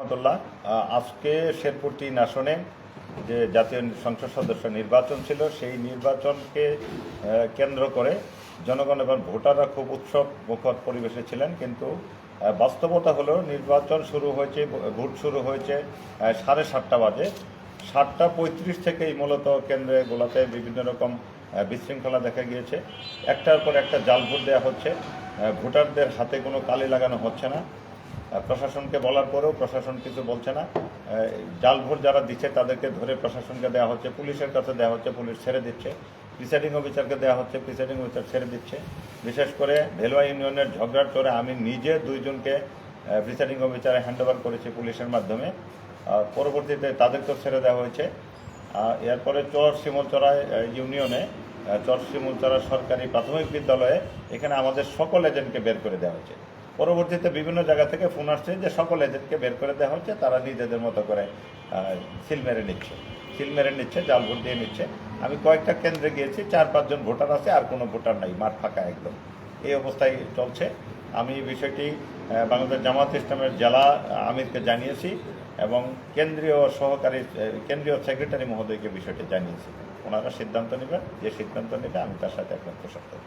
রহমতুল্লাহ। আজকে শেরপুর ৩ আসনে যে জাতীয় সংসদ সদস্য নির্বাচন ছিল, সেই নির্বাচনকে কেন্দ্র করে জনগণ এবং ভোটাররা খুব উৎসব মুখর পরিবেশে ছিলেন। কিন্তু বাস্তবতা হলো নির্বাচন শুরু হয়েছে, ভোট শুরু হয়েছে 7:30 বাজে। 7:35 থেকেই মূলত কেন্দ্রে গোলাতে বিভিন্ন রকম বিশৃঙ্খলা দেখা গিয়েছে। একটার পর একটা জাল ভোট দেওয়া হচ্ছে, ভোটারদের হাতে কোনো কালি লাগানো হচ্ছে না। প্রশাসনকে বলার পরেও প্রশাসন কিছু বলছে না। জাল ভোট যারা দিচ্ছে তাদেরকে ধরে প্রশাসনকে দেওয়া হচ্ছে, পুলিশের কাছে দেওয়া হচ্ছে, পুলিশ ছেড়ে দিচ্ছে। প্রিসাইডিং অফিসারকে দেওয়া হচ্ছে, প্রিসাইডিং অফিসার ছেড়ে দিচ্ছে। বিশেষ করে ভেলুয়া ইউনিয়নের ঝগড়ার চরে আমি নিজে 2 জনকে প্রিসাইডিং অফিসারে হ্যান্ডওভার করেছি পুলিশের মাধ্যমে। পরবর্তীতে তাদেরকেও ছেড়ে দেওয়া হয়েছে। এরপরে চর শিমুলচরা ইউনিয়নে, চর শিমুলচরা সরকারি প্রাথমিক বিদ্যালয়ে এখানে আমাদের সকল এজেন্টকে বের করে দেওয়া হয়েছে। পরবর্তীতে বিভিন্ন জায়গা থেকে ফোন আসছে যে সকল এজেন্টকে বের করে দেওয়া হচ্ছে, তারা নিজেদের মতো করে সিল মেরে নিচ্ছে, জাল ভোট দিয়ে নিচ্ছে। আমি কয়েকটা কেন্দ্রে গিয়েছি, 4-5 জন ভোটার আছে, আর কোনো ভোটার নাই, মাঠ ফাঁকা একদম। এই অবস্থায় চলছে। আমি বিষয়টি বাংলাদেশ জামায়াত ইসলামের জেলা আমিরকে জানিয়েছি এবং কেন্দ্রীয় সেক্রেটারি মহোদয়কে বিষয়টি জানিয়েছি। ওনারা সিদ্ধান্ত নেবেন, যে সিদ্ধান্ত নেবে আমি তার সাথে একমত পোষণ করব।